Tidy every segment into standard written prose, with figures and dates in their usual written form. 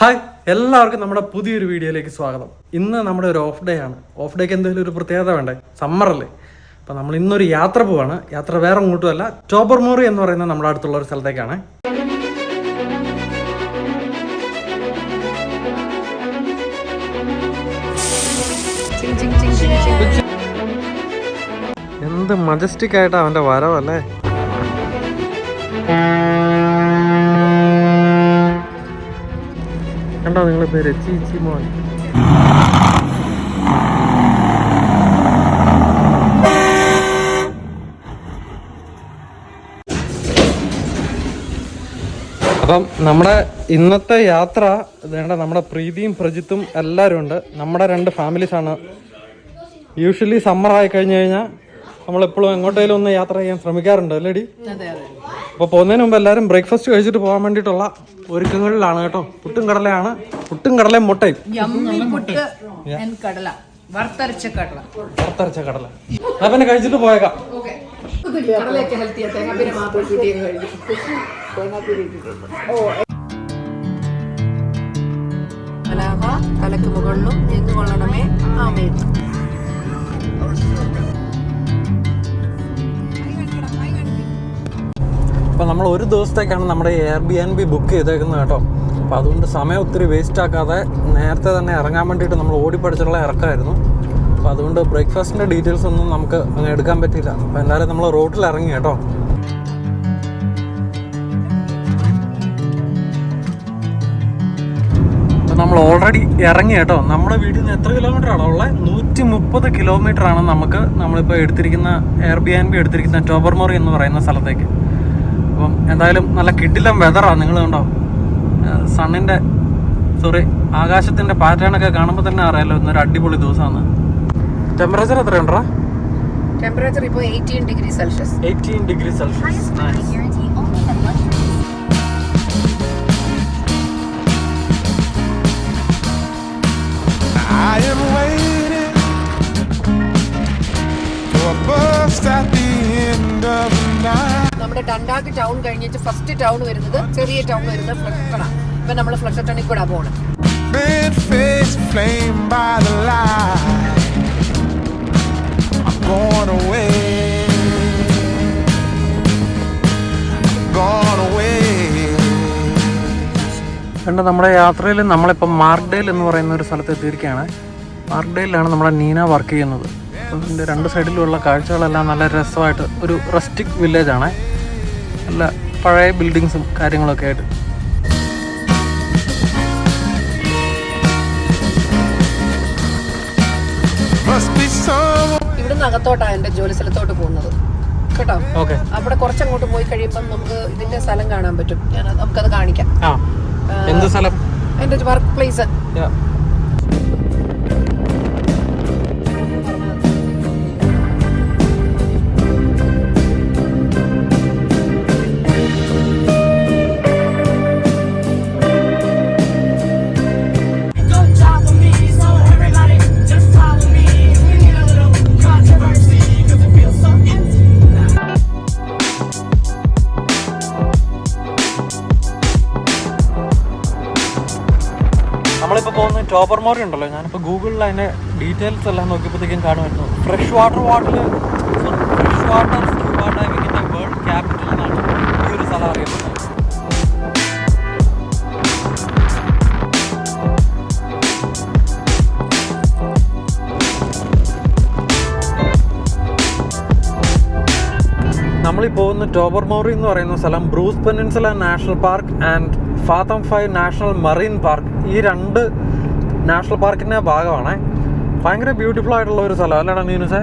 Hi എല്ലാവർക്കും നമ്മുടെ പുതിയൊരു വീഡിയോയിലേക്ക് സ്വാഗതം. ഇന്ന് നമ്മുടെ ഒരു ഓഫ് ഡേ ആണ്. ഓഫ് ഡേക്ക് എന്തെങ്കിലും ഒരു പ്രത്യേകത വേണ്ടേ? സമ്മറല്ലേ. അപ്പോൾ നമ്മൾ ഇന്നൊരു യാത്ര പോവാണ്. യാത്ര വേറെ അങ്ങോട്ടുമല്ല, ടോബർമോറി എന്ന് പറയുന്ന നമ്മുടെ അടുത്തുള്ള ഒരു സ്ഥലത്തേക്കാണ്. എന്ത് മജസ്റ്റിക് ആയിട്ടാ അവൻ്റെ വരവല്ലേ. കണ്ടോ നിങ്ങളെ പേര് ചീച്ചി മോൻ. അപ്പം നമ്മുടെ ഇന്നത്തെ യാത്ര വേണ്ട, നമ്മുടെ പ്രീതിയും പ്രജിത്തും എല്ലാവരും ഉണ്ട്. നമ്മുടെ രണ്ട് ഫാമിലീസാണ്. യൂഷ്വലി സമ്മർ ആയി കഴിഞ്ഞു കഴിഞ്ഞാൽ നമ്മളെപ്പോഴും എങ്ങോട്ടേലും ഒന്ന് യാത്ര ചെയ്യാൻ ശ്രമിക്കാറുണ്ട് അല്ലേടി? അപ്പോൾ പോകുന്നതിന് മുമ്പ് എല്ലാവരും ബ്രേക്ക്ഫാസ്റ്റ് കഴിച്ചിട്ട് പോകാൻ വേണ്ടിയിട്ടുള്ള ഒരുക്കങ്ങളിലാണ് കേട്ടോ. പുട്ടും കടലയാണ്. പുട്ടും കടലയും മുട്ടയും. വറുത്തരച്ച കടല. ഞാൻ പിന്നെ കഴിച്ചിട്ട് പോയേക്കാം. തലക്ക് മുകളിലും എങ്ങ് കൊള്ളണമേ ആമേ. അപ്പോൾ നമ്മൾ ഒരു ദിവസത്തേക്കാണ് നമ്മുടെ Airbnb ബുക്ക് ചെയ്തേക്കുന്നത് കേട്ടോ. അപ്പോൾ അതുകൊണ്ട് സമയം ഒത്തിരി വേസ്റ്റ് ആക്കാതെ നേരത്തെ തന്നെ ഇറങ്ങാൻ വേണ്ടിയിട്ട് നമ്മൾ ഓടിപ്പടിച്ചുള്ള ഇറക്കമായിരുന്നു. അപ്പോൾ അതുകൊണ്ട് ബ്രേക്ക്ഫാസ്റ്റിൻ്റെ ഡീറ്റെയിൽസ് ഒന്നും നമുക്ക് അങ്ങ് എടുക്കാൻ പറ്റിയില്ല. അപ്പോൾ എന്തായാലും നമ്മൾ റോട്ടിൽ ഇറങ്ങി കേട്ടോ. അപ്പോൾ നമ്മൾ ഓൾറെഡി ഇറങ്ങി കേട്ടോ. നമ്മുടെ വീട്ടിൽ നിന്ന് എത്ര കിലോമീറ്ററാണോ ഉള്ളത്? 130 കിലോമീറ്ററാണ് നമ്മളിപ്പോൾ എടുത്തിരിക്കുന്ന Airbnb എടുത്തിരിക്കുന്ന ടോബർമോറി എന്ന് പറയുന്ന സ്ഥലത്തേക്ക്. അപ്പം എന്തായാലും നല്ല കിടിലം വെതറാണ്. നിങ്ങൾ കണ്ടോ, ആകാശത്തിൻ്റെ പാറ്റേണൊക്കെ കാണുമ്പോൾ തന്നെ അറിയാലോ ഇന്നൊരു അടിപൊളി ദിവസമാണ്. ടെമ്പറേച്ചർ എത്രയുണ്ടോ? ടെമ്പറേച്ചർ ഇപ്പോൾ 18 degree Celsius. 18 degree Celsius. I am waiting for a bus at the end of the night. നമ്മുടെ ഡണ്ടാക്ക് ടൗൺ കഴിഞ്ഞിട്ട് ഫസ്റ്റ് ടൗൺ വരുന്നത്, ചെറിയ ടൗൺ വരുന്നത് ഫ്ലഷട്ടണാണ്. ഇപ്പം നമ്മൾ ഫ്ലഷട്ടണിൽ കൂടെ പോകണം. കണ്ട നമ്മുടെ യാത്രയിൽ നമ്മളിപ്പോൾ മാർക്ക്ഡെയിൽ എന്ന് പറയുന്ന ഒരു സ്ഥലത്ത് എത്തിയിരിക്കുകയാണ്. മാർക്ക്ഡെയിലാണ് നമ്മുടെ നീന വർക്ക് ചെയ്യുന്നത്. അപ്പം ഇതിൻ്റെ രണ്ട് സൈഡിലുള്ള കാഴ്ചകളെല്ലാം നല്ല രസമായിട്ട്, ഒരു റസ്റ്റിക് വില്ലേജാണ്. നല്ല പഴയ ബിൽഡിങ്സും കാര്യങ്ങളൊക്കെ ആയിട്ട്. ഇവിടുന്ന് അകത്തോട്ടാണ് എൻ്റെ ജോലി സ്ഥലത്തോട്ട് പോകുന്നത് കേട്ടോ. അവിടെ കുറച്ചങ്ങോട്ട് പോയി കഴിയുമ്പം നമുക്ക് ഇതിന്റെ സ്ഥലം കാണാൻ പറ്റും. നമുക്കത് കാണിക്കാം. എന്ത് സ്ഥലം? എൻ്റെ വർക്ക് പ്ലേസ്. നമ്മളിപ്പോൾ പോകുന്ന ടോബർമോറി ഉണ്ടല്ലോ, ഞാനിപ്പോൾ ഗൂഗിളിൽ അതിൻ്റെ ഡീറ്റെയിൽസ് എല്ലാം നോക്കിയപ്പോഴത്തേക്കും കാണുമായിരുന്നു. ഫ്രഷ് വാട്ടർ സ്ക്യൂബ ഡൈവിങ്ങിൻ്റെ വേൾഡ് ക്യാപിറ്റൽ എന്നാണ് ഈ ഒരു സ്ഥലം അറിയപ്പെടുന്നത്. നമ്മളീ പോകുന്ന ടോബർമോറി എന്ന് പറയുന്ന സ്ഥലം Bruce peninsula national park and ഫാത്തം 5 national marine park, ഈ രണ്ട് നാഷണൽ പാർക്കിൻ്റെ ഭാഗമാണ്. ഭയങ്കര ബ്യൂട്ടിഫുൾ ആയിട്ടുള്ള ഒരു സ്ഥലം അല്ലേടാ നീനുസേ?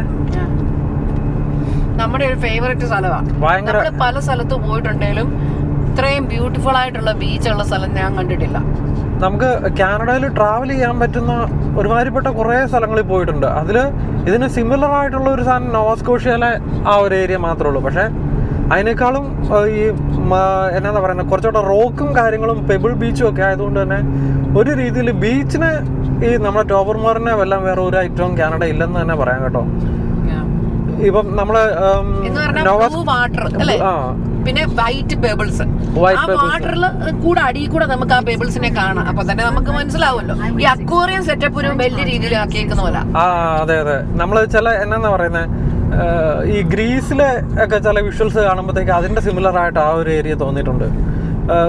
നമ്മുടെ ഒരു ഫേവറേറ്റ് സ്ഥലമാണ്. ഭയങ്കര പല സ്ഥലത്ത് പോയിട്ടുണ്ടെങ്കിലും ഇത്രയും ബ്യൂട്ടിഫുൾ ആയിട്ടുള്ള ബീച്ചുള്ള സ്ഥലം ഞാൻ കണ്ടിട്ടില്ല. നമുക്ക് കാനഡയിൽ ട്രാവൽ ചെയ്യാൻ പറ്റുന്ന ഒരുമാതിരിപ്പെട്ട കുറേ സ്ഥലങ്ങളിൽ പോയിട്ടുണ്ട്. അതിൽ ഇതിന് സിമിലർ ആയിട്ടുള്ള ഒരു സാധനം നോവാസ്കോഷ്യയിലെ ആ ഒരു ഏരിയ മാത്രമേ ഉള്ളൂ. പക്ഷേ അതിനേക്കാളും ഈ എന്നാ പറയുന്നത്, കുറച്ചുകൂടെ റോക്കും കാര്യങ്ങളും പെബിൾ ബീച്ചും ഒക്കെ ആയതുകൊണ്ട് തന്നെ ഒരു രീതിയിൽ ബീച്ചിന് ഈ നമ്മുടെ ടോബർമോറിനെ വല്ലതും വേറെ ഒരു ഐറ്റവും കാനഡ ഇല്ലെന്ന് തന്നെ പറയാം കേട്ടോ. ഇപ്പം നമ്മള് വാട്ടർ അല്ലേ, പിന്നെ വൈറ്റ് ബബിൾസ്. ആ വാട്ടറിൽ കൂടെ അടിയിൽ കൂടെ നമുക്ക് ആ ബബിൾസിനെ കാണാം. അപ്പൊ തന്നെ നമുക്ക് മനസ്സിലാവുമല്ലോ ഈ അക്വേറിയം സെറ്റപ്പ് ഒരു വലിയ രീതിയിൽ ആക്കിയേക്കുന്ന പോലെ. അതെ അതെ. നമ്മള് ചില എന്നാ പറയുന്നത്, ഈ ഗ്രീസിലെ ഒക്കെ ചില വിഷ്വൽസ് കാണുമ്പോഴത്തേക്ക് അതിന്റെ സിമിലർ ആയിട്ട് ആ ഒരു ഏരിയ തോന്നിയിട്ടുണ്ട്.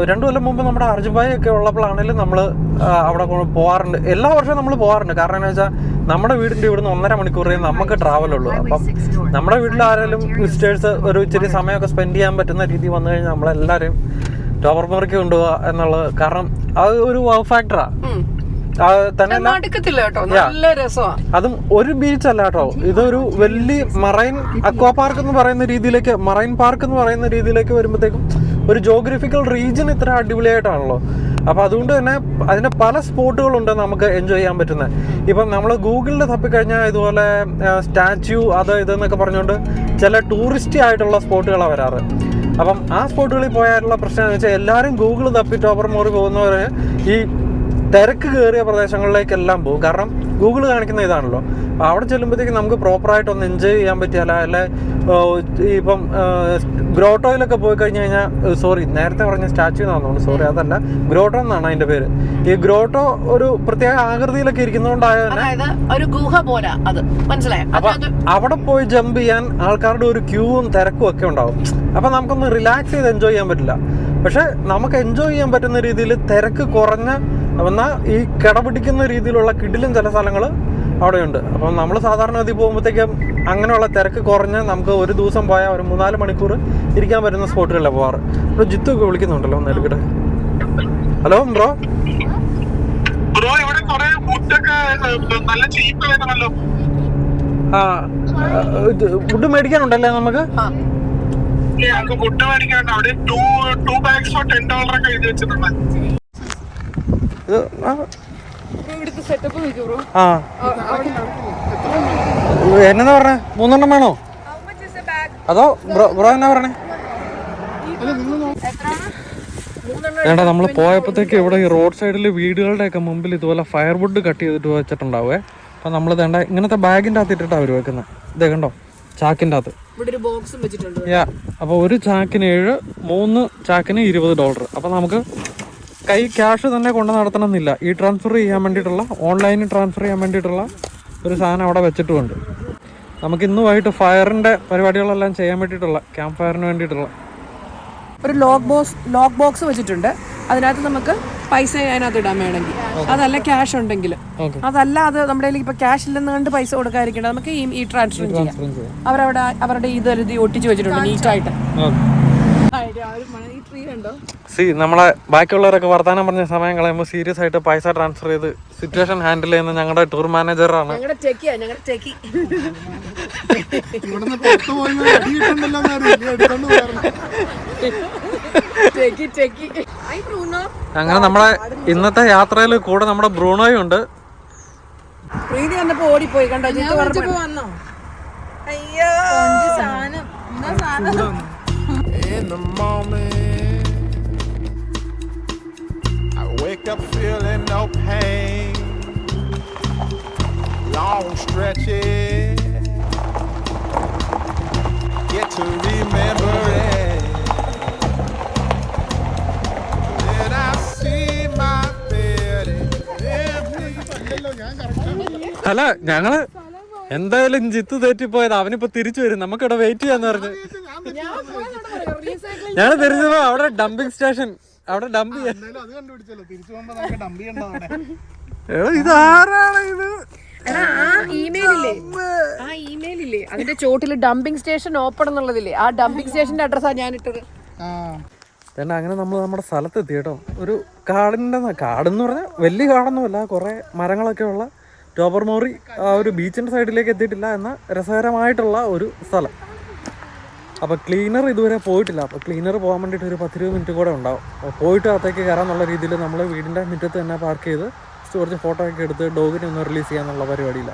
2 കൊല്ലം മുമ്പ് നമ്മുടെ അർജുൻഭായി ഒക്കെ ഉള്ളപ്പോഴാണെങ്കിലും നമ്മൾ അവിടെ പോകാറുണ്ട്. എല്ലാ വർഷവും നമ്മൾ പോകാറുണ്ട്. കാരണം എന്താ വെച്ചാൽ നമ്മുടെ വീടിന്റെ ഇവിടുന്ന് 1.5 മണിക്കൂറേ നമുക്ക് ട്രാവലുള്ളൂ. അപ്പം നമ്മുടെ വീട്ടിൽ ആരെങ്കിലും വിസിറ്റേഴ്സ് ഒരു ഇച്ചിരി സമയമൊക്കെ സ്പെൻഡ് ചെയ്യാൻ പറ്റുന്ന രീതി വന്നു കഴിഞ്ഞാൽ നമ്മളെല്ലാവരും ടോപ്പർമോറിക്ക് കൊണ്ടുപോകുക എന്നുള്ളത്. കാരണം അത് ഒരു വൗ ഫാക്ടറാ. അതും ഒരു ബീച്ച് അല്ല കേട്ടോ, ഇതൊരു വലിയ മറൈൻ അക്വാ പാർക്ക് എന്ന് പറയുന്ന രീതിയിലേക്ക്, മറൈൻ പാർക്ക് എന്ന് പറയുന്ന രീതിയിലേക്ക് വരുമ്പോഴത്തേക്കും ഒരു ജോഗ്രഫിക്കൽ റീജിയൻ ഇത്ര അടിപൊളിയായിട്ടാണല്ലോ. അപ്പൊ അതുകൊണ്ട് തന്നെ അതിന്റെ പല സ്പോട്ടുകളുണ്ട് നമുക്ക് എൻജോയ് ചെയ്യാൻ പറ്റുന്നത്. ഇപ്പം നമ്മൾ ഗൂഗിളിൽ തപ്പിക്കഴിഞ്ഞാൽ ഇതുപോലെ സ്റ്റാച്യു അത് ഇതെന്നൊക്കെ പറഞ്ഞുകൊണ്ട് ചില ടൂറിസ്റ്റ് ആയിട്ടുള്ള സ്പോട്ടുകളാണ് വരാറ്. അപ്പം ആ സ്പോട്ടുകളിൽ പോയാലുള്ള പ്രശ്നം എന്ന് വെച്ചാൽ എല്ലാവരും ഗൂഗിൾ തപ്പി ടോപ്പർമോറി പോകുന്നവര് ഈ തിരക്ക് കയറിയ പ്രദേശങ്ങളിലേക്കെല്ലാം പോകും. കാരണം ഗൂഗിൾ കാണിക്കുന്ന ഇതാണല്ലോ. അവിടെ ചെല്ലുമ്പോഴത്തേക്ക് നമുക്ക് പ്രോപ്പറായിട്ട് ഒന്ന് എൻജോയ് ചെയ്യാൻ പറ്റിയാല. അല്ലെ ഇപ്പം ഗ്രോട്ടോയിലൊക്കെ പോയി കഴിഞ്ഞ് കഴിഞ്ഞാൽ, സോറി നേരത്തെ പറഞ്ഞ സ്റ്റാച്യു എന്നാണ് തോന്നുന്നു, സോറി അതല്ല, ഗ്രോട്ടോ എന്നാണ് അതിന്റെ പേര്. ഈ ഗ്രോട്ടോ ഒരു പ്രത്യേക ആകൃതിയിലൊക്കെ ഇരിക്കുന്നതുകൊണ്ടായ ഒരു ഗുഹ പോലെ അത് മനസ്സിലായി. അപ്പൊ അവിടെ പോയി ജമ്പ് ചെയ്യാൻ ആൾക്കാരുടെ ഒരു ക്യൂവും തിരക്കും ഒക്കെ ഉണ്ടാവും. അപ്പൊ നമുക്കൊന്ന് റിലാക്സ് ചെയ്ത് എൻജോയ് ചെയ്യാൻ പറ്റില്ല. പക്ഷെ നമുക്ക് എൻജോയ് ചെയ്യാൻ പറ്റുന്ന രീതിയിൽ തിരക്ക് കുറഞ്ഞ എന്നാൽ ഈ കിടപിടിക്കുന്ന രീതിയിലുള്ള കിടിലും ചില സ്ഥലങ്ങൾ അവിടെയുണ്ട്. അപ്പം നമ്മൾ സാധാരണ ഗതി പോകുമ്പോഴത്തേക്കും അങ്ങനെയുള്ള തിരക്ക് കുറഞ്ഞ് നമുക്ക് ഒരു ദിവസം പോയാൽ ഒരു 3-4 മണിക്കൂർ ഇരിക്കാൻ പറ്റുന്ന സ്പോട്ടുകളിലാണ് പോകാറ്. ഇവിടെ ജിത്തു ഒക്കെ വിളിക്കുന്നുണ്ടല്ലോ, ഒന്ന് എടുക്കട്ടെ. Hello bro. ഫുഡ് മേടിക്കാനുണ്ടല്ലേ നമുക്ക്? എന്നാ പറഞ്ഞേ? 3 വേണോ അതോ ബ്രോ എന്നാ പറഞ്ഞേ? വേണ്ട, നമ്മൾ പോയപ്പോഴത്തേക്ക് ഇവിടെ ഈ റോഡ് സൈഡിൽ വീടുകളുടെ ഒക്കെ മുമ്പിൽ ഇതുപോലെ ഫയർവുഡ് കട്ട് ചെയ്തിട്ട് വെച്ചിട്ടുണ്ടാവേ. അപ്പൊ നമ്മൾ വേണ്ട ഇങ്ങനത്തെ ബാഗിന്റെ അകത്ത് ഇട്ടിട്ടാണ് അവർ വെക്കുന്നത്. ഇതേ കണ്ടോ, ചാക്കിന്റെ അകത്ത്. അപ്പൊ ഒരു ചാക്കിന് 7, 3 ചാക്കിന് $20. അപ്പൊ നമുക്ക് കൈ ക്യാഷ് തന്നെ കൊണ്ട് നടത്തണമെന്നില്ല. ഈ ട്രാൻസ്ഫർ ചെയ്യാൻ വേണ്ടിയിട്ടുള്ള, ഓൺലൈനിൽ ട്രാൻസ്ഫർ ചെയ്യാൻ വേണ്ടിയിട്ടുള്ള ഒരു സാധനം അവിടെ വെച്ചിട്ടുമുണ്ട്. നമുക്ക് ഇന്ന് വൈകിട്ട് ഫയറിന്റെ പരിപാടികളെല്ലാം ചെയ്യാൻ വേണ്ടിയിട്ടുള്ള, ക്യാമ്പ് ഫയറിന് വേണ്ടിയിട്ടുള്ള ഒരു ലോക്ക് ബോക്സ് വെച്ചിട്ടുണ്ട്. അതിനകത്ത് നമുക്ക് പൈസ അതിനകത്ത് ഇടാൻ വേണമെങ്കിൽ, അതല്ല ക്യാഷ് ഉണ്ടെങ്കിൽ. അതല്ല അത് നമ്മുടെ ഇപ്പൊ ക്യാഷ് ഇല്ലെന്ന് കണ്ട് പൈസ കൊടുക്കാതിരിക്കേണ്ട, നമുക്ക് ഈ ട്രാൻസ്ഫർ ചെയ്യാം. അവരുടെ ഇത് എഴുതി ഒട്ടിച്ച് വെച്ചിട്ടുണ്ട് നീറ്റായിട്ട്. നമ്മളെ ബാക്കിയുള്ളവരൊക്കെ വർത്താനം പറഞ്ഞ സമയം കളയുമ്പോൾ സീരിയസ് ആയിട്ട് പൈസ ട്രാൻസ്ഫർ ചെയ്ത് സിറ്റുവേഷൻ ഹാൻഡിൽ ചെയ്യുന്ന ഞങ്ങളുടെ ടൂർ മാനേജറാണ്. അങ്ങനെ നമ്മളെ ഇന്നത്തെ യാത്രയിൽ കൂടെ നമ്മുടെ ബ്രൂണോയും ഉണ്ട്. ഓടിപ്പോയി കണ്ടോ? In the morning, I wake up feeling no pain. Long stretches, get to remember it. Then I see my bed empty. അല്ല, ഞങ്ങള് എന്തായാലും ജിത്ത് തെറ്റിപ്പോയത്. അവനിപ്പോ തിരിച്ചു വരും, നമുക്കിവിടെ വെയിറ്റ് ചെയ്യാന്ന് പറഞ്ഞു. ഞങ്ങള് തിരിച്ചപ്പോ അവിടെ ഡംപിങ് സ്റ്റേഷൻ, അവിടെ ഡംപ് ചെയ്യാൻ. ഇതാരാണ് ഇത്? ആ ഇമെയിലില്ലേ, അതിന്റെ ചോട്ടില് ഡംപിങ് സ്റ്റേഷൻ ഓപ്പൺ എന്നുള്ളതില്ലേ, ആ ഡംപിങ് സ്റ്റേഷന്റെ അഡ്രസ്സാണ് ഞാൻ ഇട്ടത്. അങ്ങനെ നമ്മൾ നമ്മുടെ സ്ഥലത്തെത്തി കേട്ടോ. ഒരു കാടെന്ന് പറഞ്ഞാൽ വലിയ കാടൊന്നുമല്ല, കുറെ മരങ്ങളൊക്കെ ഉള്ള ടോപ്പർമോറി. ആ ഒരു ബീച്ചിന്റെ സൈഡിലേക്ക് എത്തിയിട്ടില്ല എന്ന രസകരമായിട്ടുള്ള ഒരു സ്ഥലം. അപ്പോൾ ക്ലീനർ ഇതുവരെ പോയിട്ടില്ല. അപ്പോൾ ക്ലീനർ പോകാൻ വേണ്ടിയിട്ട് ഒരു 10-20 മിനിറ്റ് കൂടെ ഉണ്ടാവും. അപ്പോൾ പോയിട്ട് അകത്തേക്ക് കയറാന്നുള്ള രീതിയിൽ നമ്മൾ വീടിൻ്റെ മുറ്റത്ത് തന്നെ പാർക്ക് ചെയ്ത് കുറച്ച് ഫോട്ടോ ഒക്കെ എടുത്ത് ഡോഗിനെ ഒന്ന് റിലീസ് ചെയ്യാന്നുള്ള പരിപാടിയില്ല.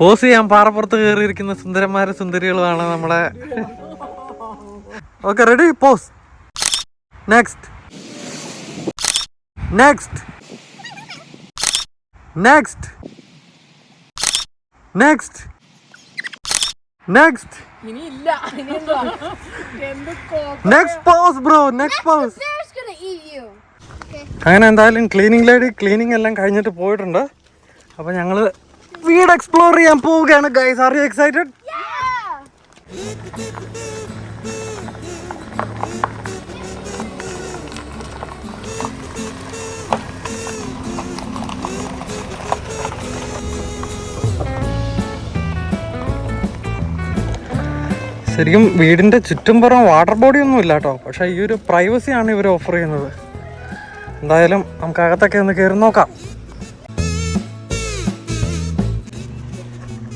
പോസ് ചെയ്യാൻ പാറപ്പുറത്ത് കയറിയിരിക്കുന്ന സുന്ദരന്മാരും സുന്ദരികളുമാണ് നമ്മളെ. Okay, ready, pose. Next next next next ഇനിയില്ല, ഇനിയെന്താ? Next pause bro, next pause. Bear's gonna eat you. അങ്ങനെ എന്തായാലും ക്ലീനിങ് ലേഡി ക്ലീനിങ് എല്ലാം കഴിഞ്ഞിട്ട് പോയിട്ടുണ്ട്. അപ്പോൾ ഞങ്ങൾ വീട് എക്സ്പ്ലോർ ചെയ്യാൻ പോവുകയാണ് ഗൈസ്. Are you excited? ശരിക്കും വീടിൻ്റെ ചുറ്റുംപുറം വാട്ടർ ബോഡി ഒന്നും ഇല്ല കേട്ടോ. പക്ഷേ ഈ ഒരു പ്രൈവസിയാണ് ഇവർ ഓഫർ ചെയ്യുന്നത്. എന്തായാലും നമുക്ക് അകത്തൊക്കെ ഒന്ന് കയറി നോക്കാം.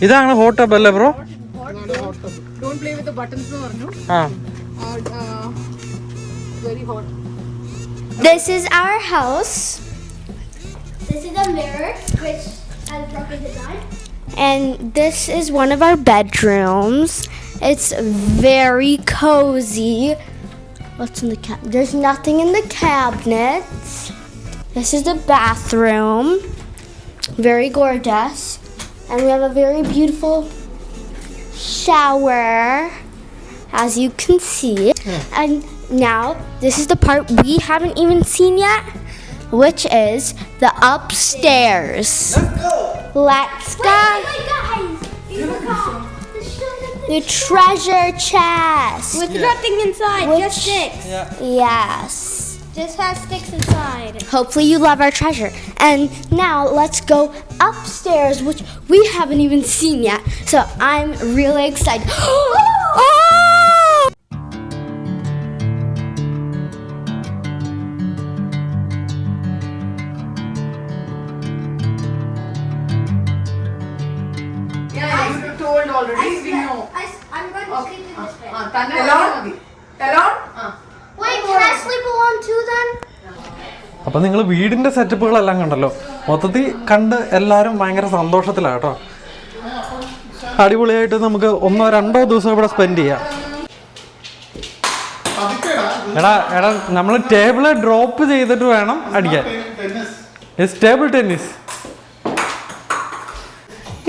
ഇതാണ് ഹോട്ട് ടബ് അല്ലേ bro? Don't play with the buttons എന്ന് പറഞ്ഞു. ആ, Very hot. This is our house. This is a mirror, which has broken design. And this is one of our bedrooms. It's very cozy. What's in the cabinet? There's nothing in the cabinets. This is the bathroom. Very gorgeous. And we have a very beautiful shower, as you can see. And now, this is the part we haven't even seen yet, which is the upstairs. Let's go. Wait, guys. The treasure chest. With nothing inside, just sticks. Yes. Just has sticks inside. Hopefully you love our treasure. And now let's go upstairs, which we haven't even seen yet. So I'm really excited. Oh! You told already. We know. I'm going to sleep in this bed. Alone? Alone? Wait, can I sleep alone too then? അപ്പം നിങ്ങൾ വീടിൻ്റെ സെറ്റപ്പുകളെല്ലാം കണ്ടല്ലോ. മൊത്തത്തിൽ കണ്ട് എല്ലാവരും ഭയങ്കര സന്തോഷത്തിലാണ് കേട്ടോ. അടിപൊളിയായിട്ട് നമുക്ക് 1-2 ദിവസം ഇവിടെ സ്പെൻഡ് ചെയ്യാം. എടാ നമ്മൾ ടേബിള് ഡ്രോപ്പ് ചെയ്തിട്ട് വേണം അടിക്കാൻ. ടേബിൾ ടെന്നീസ്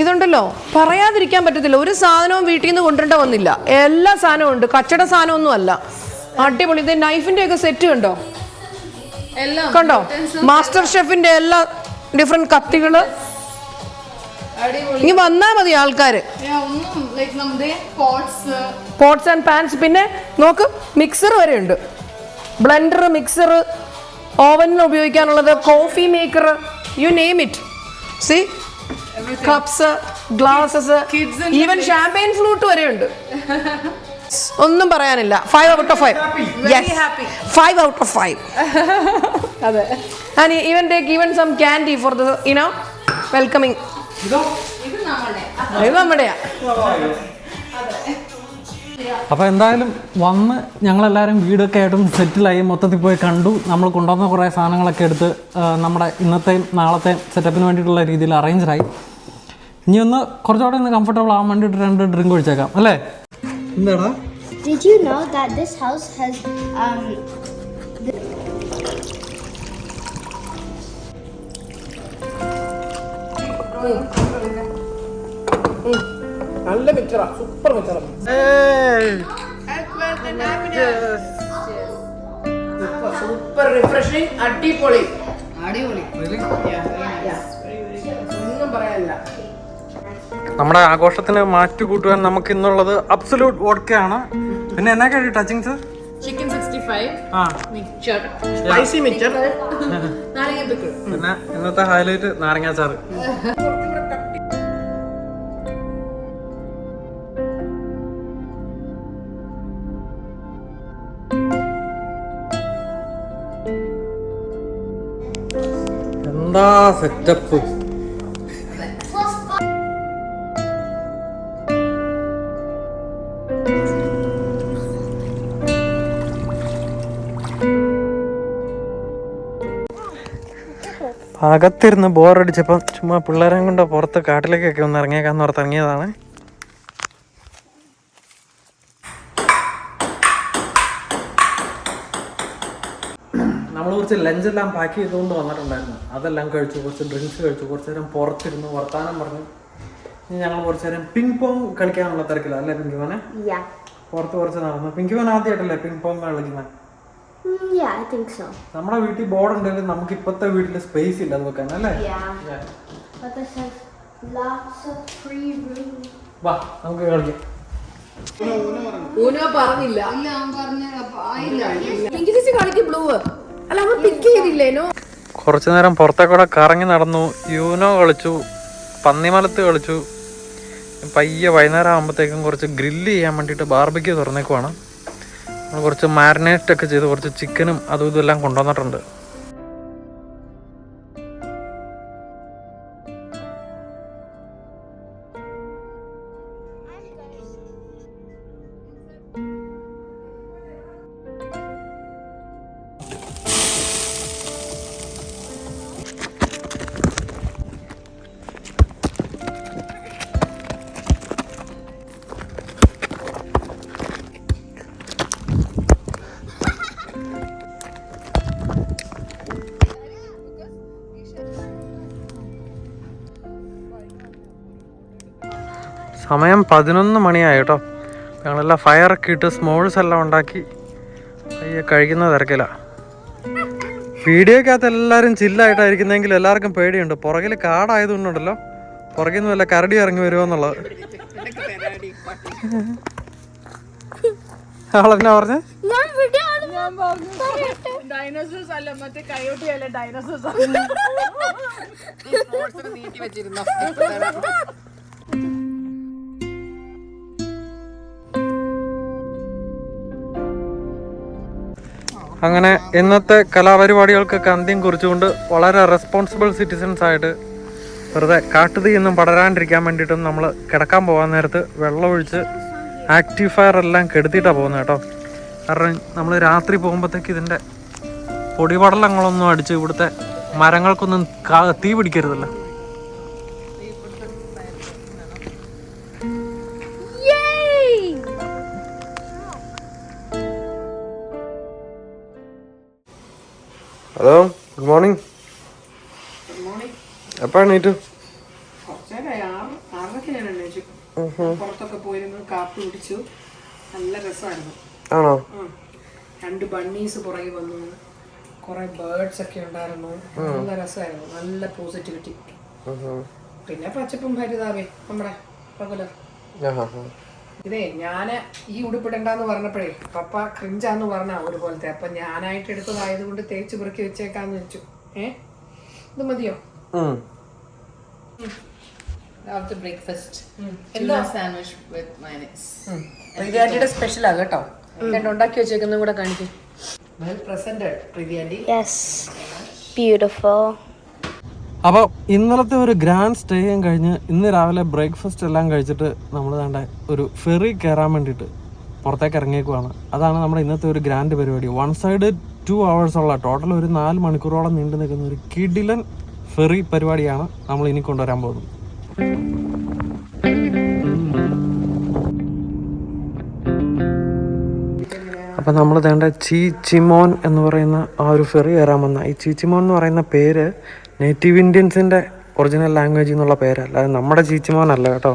ഇതുണ്ടല്ലോ, പറയാതിരിക്കാൻ പറ്റത്തില്ല. ഒരു സാധനവും വീട്ടിൽ നിന്ന് കൊണ്ടുവരേണ്ട വന്നില്ല. എല്ലാ സാധനവും ഉണ്ട്. കച്ചട സാധനമൊന്നും അല്ല. അടിപൊളി. ഇത് നൈഫിന്റെ ഒക്കെ സെറ്റ് കണ്ടോ? കണ്ടോ? മാസ്റ്റർ ഷെഫിന്റെ എല്ലാ ഡിഫറെന്റ് കത്തികള്. ഇനി വന്നാ മതി ആൾക്കാര്. Pots and pans. പിന്നെ നോക്ക്, മിക്സർ വരെ ഉണ്ട്. ബ്ലെൻഡർ, മിക്സർ, ഓവനിൽ ഉപയോഗിക്കാനുള്ളത്, coffee maker, you name it. See, cups, glasses, even champagne flute വരെ ഉണ്ട്. ഒന്നും പറയാനില്ല. 5 out of 5. Yes. 5 out of 5. അതെ. And even take even some candy for the, you know, welcoming. ഇത് നമ്മുടെയാ. അപ്പോൾ എന്തായാലും വന്ന് ഞങ്ങളെല്ലാവരും വീടൊക്കെ ആയിട്ടും സെറ്റിലായി, മൊത്തത്തിൽ പോയി കണ്ടു. നമ്മൾ കൊണ്ടുവന്ന കുറേ സാധനങ്ങളൊക്കെ എടുത്ത് നമ്മുടെ ഇന്നത്തെയും നാളത്തെയും സെറ്റപ്പിന് വേണ്ടിയിട്ടുള്ള രീതിയിൽ അറേഞ്ച്ഡായി. ഇനി ഒന്ന് കുറച്ചുകൂടെ ഒന്ന് കംഫർട്ടബിൾ ആവാൻ വേണ്ടിയിട്ട് 2 ഡ്രിങ്ക് ഒഴിച്ചേക്കാം അല്ലേ? എന്താടാ? Did you know that this house has നല്ല മിക്സറാ, സൂപ്പർ മിക്സറാ. സൂപ്പർ റിഫ്രഷിംഗ്, അടിപൊളി. ഒന്നും പറയാനില്ല. നമ്മുടെ ആഘോഷത്തിന് മാറ്റുകൂട്ടുവാൻ നമുക്ക് ഇന്നുള്ളത് അബ്സല്യൂട്ട് വോഡ്കയാണ്. പിന്നെ എന്നാ കഴിയും ടച്ചിങ്സ്? ചിക്കൻ 65, ആ, മിക്സർ, സ്പൈസി മിക്സർ, നാരങ്ങ പിക്കിൾ. പിന്നെ ഇന്നത്തെ ഹൈലൈറ്റ് നാരങ്ങാച്ചാറ്. എന്താ സെറ്റപ്പ്! അകത്തിരുന്ന് ബോറടിച്ചപ്പം ചുമ്മാ പിള്ളേരെ കൊണ്ട് പുറത്ത് കാട്ടിലേക്കൊക്കെ ഒന്ന് ഇറങ്ങിയേക്കാന്ന് ഓർത്ത് ഇറങ്ങിയതാണ്. നമ്മൾ കുറച്ച് ലഞ്ചെല്ലാം പാക്ക് ചെയ്തുകൊണ്ട് വന്നിട്ടുണ്ടായിരുന്നു. അതെല്ലാം കഴിച്ചു, കുറച്ച് ഡ്രിങ്ക്സ് കഴിച്ചു, കുറച്ച് നേരം പുറത്തിരുന്നു വർത്താനം പറഞ്ഞു. ഞങ്ങൾ കുറച്ച് നേരം പിങ് പോങ് കളിക്കാനുള്ള തിരക്കില്ല അല്ലേ പിങ്കിമോനെ? പുറത്ത് കുറച്ച് നടന്നു. പിങ്കിമോൻ ആദ്യമായിട്ടല്ലേ പിങ് പോങ് കളിക്കുന്നത്? Yeah, I think so. നമ്മുടെ വീട്ടിൽ ബോർഡ് ഉണ്ടെങ്കിലും നമുക്ക് ഇപ്പോഴത്തെ വീട്ടിൽ സ്പേസ് ഇല്ല അത് വെക്കാൻ അല്ലേ? But this has lots of free room. വാ നമുക്ക് കളിക്കാം. ഊനോ പറഞ്ഞില്ല. പിങ്കി ചേച്ചി കളിക്ക് ബ്ലൂ. അല്ല നമ്മൾ പിക്ക് ചെയ്തില്ലേനോ? കുറച്ചു നേരം പുറത്തേക്കൂടെ കറങ്ങി നടന്നു, യൂനോ കളിച്ചു, പന്നിമലത്ത് കളിച്ചു. പയ്യെ വൈകുന്നേരം ആകുമ്പോഴത്തേക്കും കുറച്ച് ഗ്രില്ല് ചെയ്യാൻ വേണ്ടിയിട്ട് ബാർബിക്യൂ തുറന്നേക്കുവാണ്. നമ്മൾ കുറച്ച് മാരിനേറ്റ് ഒക്കെ ചെയ്ത് കുറച്ച് ചിക്കനും അതും ഇതെല്ലാം കൊണ്ടുവന്നിട്ടുണ്ട്. സമയം 11 മണിയായി കേട്ടോ. ഞങ്ങളെല്ലാം ഫയറൊക്കെ ഇട്ട് സ്മോൾസ് എല്ലാം ഉണ്ടാക്കി കഴിക്കുന്ന തിരക്കില്ല. വീഡിയോക്കകത്ത് എല്ലാവരും ചില്ലായിട്ടായിരിക്കുന്നെങ്കിൽ എല്ലാവർക്കും പേടിയുണ്ട്. പുറകിൽ കാടായതുകൊണ്ടുണ്ടല്ലോ, പുറകിൽ നിന്ന് വല്ല കരടി ഇറങ്ങി വരുമോ എന്നുള്ളത്. ആളെന്നാ പറഞ്ഞേ? ഡൈനോസോഴ്സ് അല്ല, മറ്റേ കയോട്ടി അല്ല, ഡൈനോസോഴ്സ് നീട്ടി വെച്ചിരുന്നോ? അങ്ങനെ ഇന്നത്തെ കലാപരിപാടികൾക്കൊക്കെ അന്ത്യം കുറിച്ചുകൊണ്ട് വളരെ റെസ്പോൺസിബിൾ സിറ്റിസൺസ് ആയിട്ട് വെറുതെ കാട്ടുതീയൊന്നും പടരാണ്ടിരിക്കാൻ വേണ്ടിയിട്ടും നമ്മൾ കിടക്കാൻ പോകാൻ നേരത്ത് വെള്ളമൊഴിച്ച് ആക്റ്റീവ് ഫയർ എല്ലാം കെടുത്തിയിട്ടാണ് പോകുന്നത് കേട്ടോ. കാരണം നമ്മൾ രാത്രി പോകുമ്പോഴത്തേക്ക് ഇതിൻ്റെ പൊടിപടലങ്ങളൊന്നും അടിച്ച് ഇവിടുത്തെ മരങ്ങൾക്കൊന്നും തീ പിടിക്കരുതല്ലോ. Hello, good morning. എപ്പോഴാണ് എണീറ്റു? പുറത്തൊക്കെ പോയിരുന്നു, കാപ്പി കുടിച്ചു, നല്ല രസമായിരുന്നു. ആണോ? 2 ബണ്ണീസ് പുറകെ വന്നു, കുറെ ബേർഡ്സ് ഒക്കെ ഉണ്ടായിരുന്നു, നല്ല രസമായിരുന്നു, നല്ല പോസിറ്റിവിറ്റി. പിന്നെ പച്ചപ്പും ഹരിതാവേ നമ്മുടെ റെഗുലർ. ഇതേ ഞാന് ഈ ഉടുപ്പിടണ്ടെന്ന് പറഞ്ഞപ്പോഴേ പപ്പ ക്രിഞ്ചാന്ന് പറഞ്ഞ ഒരുപോലത്തെ, അപ്പൊ ഞാനായിട്ട് എടുത്തതായത് കൊണ്ട് തേച്ച് പെറുക്കി വെച്ചേക്കാന്ന് വെച്ചു. ഇത് മതിയോ? After breakfast, tuna sandwich with mayonnaise. പ്രീതിയാന്റിയുടെ സ്പെഷ്യലാ കേട്ടോ. ഉണ്ടാക്കി വെച്ചേക്കുന്നതും കൂടെ കാണിക്കും. വെൽ പ്രസന്റഡ് പ്രീതിയാന്റി. Yes, beautiful. അപ്പോൾ ഇന്നലത്തെ ഒരു ഗ്രാൻഡ് സ്റ്റേയും കഴിഞ്ഞ് ഇന്ന് രാവിലെ ബ്രേക്ക്ഫാസ്റ്റ് എല്ലാം കഴിച്ചിട്ട് നമ്മൾ വേണ്ട ഒരു ഫെറി കയറാൻ വേണ്ടിയിട്ട് പുറത്തേക്ക് ഇറങ്ങിയേക്കുവാണ്. അതാണ് നമ്മുടെ ഇന്നത്തെ ഒരു ഗ്രാൻഡ് പരിപാടി. 1 സൈഡ് 2 hours ഉള്ള ടോട്ടൽ ഒരു 4 മണിക്കൂറോളം നീണ്ടു നിൽക്കുന്ന ഒരു കിടിലൻ ഫെറി പരിപാടിയാണ് നമ്മൾ ഇനി കൊണ്ടുവരാൻ പോകുന്നത്. അപ്പം നമ്മൾ വേണ്ട ചീച്ചിമോൻ എന്ന് പറയുന്ന ആ ഒരു ഫെറി കയറാൻ വന്ന ഈ ചീച്ചിമോൻ എന്ന് പറയുന്ന പേര് നേറ്റീവ് ഇന്ത്യൻസിൻ്റെ ഒറിജിനൽ ലാംഗ്വേജിൽ നിന്നുള്ള പേരല്ല, അത് നമ്മുടെ ചീച്ചിമോൻ അല്ല കേട്ടോ.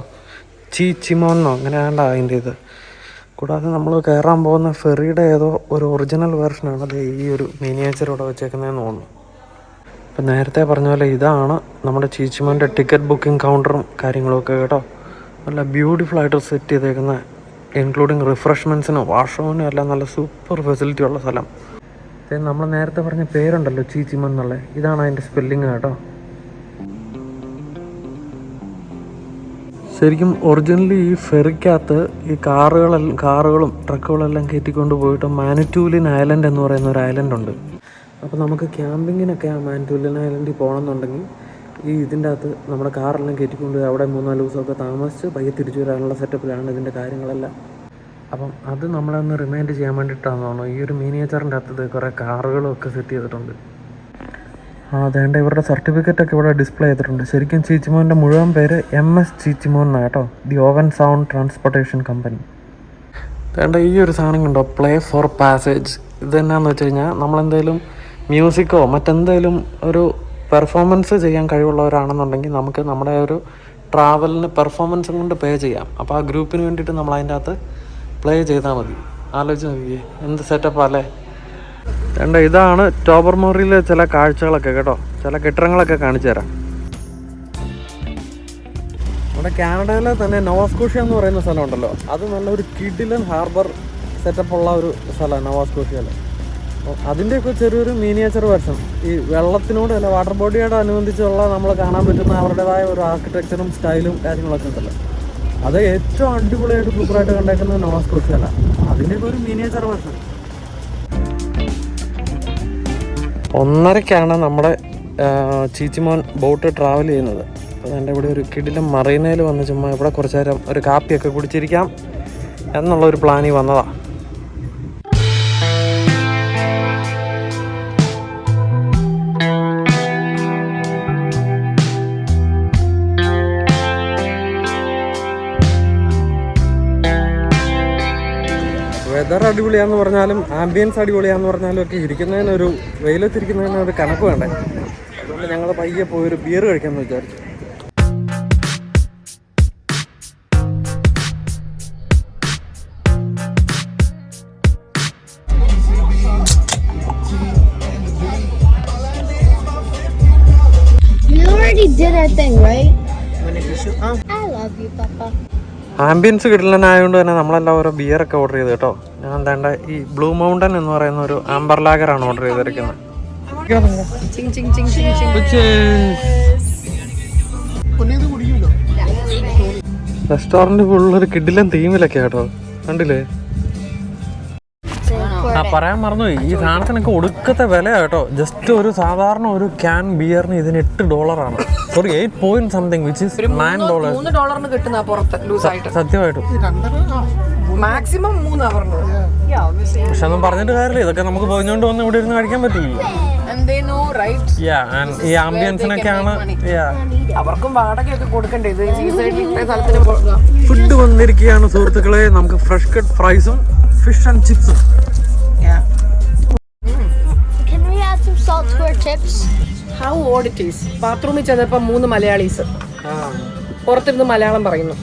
ചീച്ചിമോന്നോ അങ്ങനെ വേണ്ട അതിൻ്റെ ഇത്. കൂടാതെ നമ്മൾ കയറാൻ പോകുന്ന ഫെറിയുടെ ഏതോ ഒരു ഒറിജിനൽ വേർഷനാണ് അത് ഈ ഒരു മിനിയേച്ചർ ഇവിടെ വെച്ചേക്കുന്നതെന്ന് തോന്നുന്നു. ഇപ്പം നേരത്തെ പറഞ്ഞ പോലെ ഇതാണ് നമ്മുടെ ചീച്ചിമോൻ്റെ ടിക്കറ്റ് ബുക്കിംഗ് കൗണ്ടറും കാര്യങ്ങളൊക്കെ കേട്ടോ. നല്ല ബ്യൂട്ടിഫുൾ ആയിട്ട് സെറ്റ് ചെയ്തേക്കുന്ന, ഇൻക്ലൂഡിങ് റിഫ്രഷ്മെൻറ്റ്സിനും വാഷ്റൂമിനും എല്ലാം നല്ല സൂപ്പർ ഫെസിലിറ്റി ഉള്ള സ്ഥലം. നമ്മൾ നേരത്തെ പറഞ്ഞ പേരുണ്ടല്ലോ ചീച്ചിമോൻ എന്നുള്ളത്, ഇതാണ് അതിൻ്റെ സ്പെല്ലിങ് കേട്ടോ. ശരിക്കും ഒറിജിനലി ഈ ഫെറിക്കകത്ത് ഈ കാറുകളും ട്രക്കുകളെല്ലാം കയറ്റിക്കൊണ്ട് പോയിട്ട് മാനിറ്റൂലിൻ ഐലൻഡ് എന്ന് പറയുന്ന ഒരു ഐലൻഡ് ഉണ്ട്. അപ്പോൾ നമുക്ക് ക്യാമ്പിങ്ങിനൊക്കെ ആ മാനിറ്റൂലിൻ ഐലൻഡിൽ പോകണമെന്നുണ്ടെങ്കിൽ ഈ ഇതിൻ്റെ അകത്ത് നമ്മുടെ കാറെല്ലാം കയറ്റിക്കൊണ്ട് അവിടെ 3-4 ദിവസമൊക്കെ താമസിച്ച് പയ്യെ തിരിച്ചു വരാനുള്ള സെറ്റപ്പിലാണ് ഇതിൻ്റെ കാര്യങ്ങളെല്ലാം. അപ്പം അത് നമ്മളെ ഒന്ന് റിമൈൻഡ് ചെയ്യാൻ വേണ്ടിയിട്ടാണെന്ന് തോന്നുന്നു ഈ ഒരു മിനിയേച്ചറിൻ്റെ അകത്ത് കുറേ കാറുകളും ഒക്കെ സെറ്റ് ചെയ്തിട്ടുണ്ട്. അതേണ്ട ഇവരുടെ സർട്ടിഫിക്കറ്റൊക്കെ ഇവിടെ ഡിസ്പ്ലേ ചെയ്തിട്ടുണ്ട്. ശരിക്കും ചീച്ചിമോൻ്റെ മുഴുവൻ പേര് MS ചീച്ചിമോൻ എന്നാണ് കേട്ടോ. The oven sound transportation company. വേണ്ട ഈ ഒരു സാധനം കണ്ടോ, പ്ലേ ഫോർ പാസേജ്. ഇതെന്നാന്ന് വെച്ച് കഴിഞ്ഞാൽ നമ്മളെന്തെങ്കിലും മ്യൂസിക്കോ മറ്റെന്തെങ്കിലും ഒരു പെർഫോമൻസ് ചെയ്യാൻ കഴിവുള്ളവരാണെന്നുണ്ടെങ്കിൽ നമുക്ക് നമ്മുടെ ഒരു ട്രാവലിന് പെർഫോമൻസും കൊണ്ട് പേ ചെയ്യാം. അപ്പോൾ ആ ഗ്രൂപ്പിന് വേണ്ടിയിട്ട് നമ്മൾ അതിൻ്റെ അകത്ത് പ്ലേ ചെയ്താൽ മതി. ആലോചിച്ച് നോക്കിയേ എന്ത് സെറ്റപ്പല്ലേ. ഇതാണ് ടോബർമോറിയിലെ ചില കാഴ്ചകളൊക്കെ കേട്ടോ, ചില കെട്ടിടങ്ങളൊക്കെ കാണിച്ചു തരാം. നമ്മുടെ കാനഡയിലെ തന്നെ നോവാസ്കോഷ്യ എന്ന് പറയുന്ന സ്ഥലമുണ്ടല്ലോ, അത് നല്ലൊരു കിഡിലൻ ഹാർബർ സെറ്റപ്പുള്ള ഒരു സ്ഥലമാണ് നോവാസ്കോഷ്യയിൽ. അതിൻ്റെയൊക്കെ ചെറിയൊരു മിനിയേച്ചർ വെർഷൻ ഈ വെള്ളത്തിനോട് അല്ല വാട്ടർ ബോഡിയോട് അനുബന്ധിച്ചുള്ള നമ്മൾ കാണാൻ പറ്റുന്ന അവരുടേതായ ഒരു ആർക്കിടെക്ചറും സ്റ്റൈലും കാര്യങ്ങളൊക്കെ ഉണ്ടല്ലോ, അത് ഏറ്റവും അടിപൊളിയായിട്ട് സൂപ്പറായിട്ട് കണ്ടേക്കുന്നത് നോവാസ്കോഷ്യയിലാണ്. അതിൻ്റെയൊക്കെ ഒരു മിനിയേച്ചർ വെർഷൻ. 1:30 നമ്മുടെ ചീച്ചിമോൻ ബോട്ട് ട്രാവൽ ചെയ്യുന്നത്. അപ്പോൾ എൻ്റെ ഇവിടെ ഒരു കിടിലം മറീനയിൽ വന്ന് ചുമ്മാ ഇവിടെ കുറച്ച് നേരം ഒരു കാപ്പിയൊക്കെ കുടിച്ചിരിക്കാം എന്നുള്ളൊരു പ്ലാനിൽ വന്നതാണ്. വെതർ അടിപൊളിയാന്ന് പറഞ്ഞാലും ആംബിയൻസ് അടിപൊളിയാന്ന് പറഞ്ഞാലും ഒക്കെ ഇരിക്കുന്നതിനൊരു വെയിലത്തിരിക്കുന്നതിന് ഒരു കണക്ക് വേണ്ടേ. അതുകൊണ്ട് ഞങ്ങൾ പയ്യെ പോയി ഒരു ബിയർ കഴിക്കാമെന്ന് വിചാരിച്ചു. You already did that thing, right? I love you, Papa. Ambience കിട്ടില്ലായതുകൊണ്ട് തന്നെ നമ്മളെല്ലാം ഓരോ ബിയറൊക്കെ ഓർഡർ ചെയ്ത് കേട്ടോ. ഞാൻ എന്താണ്ട് ഈ ബ്ലൂ മൗണ്ടൻ എന്ന് പറയുന്ന ഒരു ആംബർ ലാഗറാണ് ഓർഡർ ചെയ്തിരിക്കുന്നത്. റെസ്റ്റോറൻറ്റ് ഫുള്ളൊരു കിഡിലൻ തീമിലൊക്കെ കേട്ടോ, കണ്ടില്ലേ. പറയാൻ മറന്നുപോയി, ഈ സാധനത്തിനൊക്കെ ഒടുക്കത്തെ വിലയാണ് കേട്ടോ. ജസ്റ്റ് ഒരു സാധാരണ ഒരു ക്യാൻ ബിയറിന് ഇതിന് $8 sorry 8 point something which is $9. $3 കിട്ടുന്ന പുറത്ത് ലൂസായിട്ട് സത്യമായിട്ടും മാക്സിമം 3 അവറിന്. പക്ഷെ ഒന്നും പറഞ്ഞിട്ട് കാര്യമില്ല, ഇതൊക്കെ നമുക്ക് പോയിഞ്ഞോണ്ട് വന്ന് ഇവിടെ ഇരുന്ന് കഴിക്കാൻ പറ്റില്ല. ഈ ആംബിയൻസിനൊക്കെയാണ് അവർക്കും വാടകയൊക്കെ കൊടുക്കണ്ടേ. ഫുഡ് വന്നിരിക്കുകയാണ് സുഹൃത്തുക്കളെ. നമുക്ക് ഫ്രഷ് കട്ട് ഫ്രൈസും ഫിഷ് ആൻഡ് ചിപ്സും. Can we add some salt to our chips? How odd it is. ബാത്റൂമിൽ ചെന്നപ്പോൾ 3 മലയാളീസ് പുറത്തിരുന്ന് മലയാളം പറയുന്നു.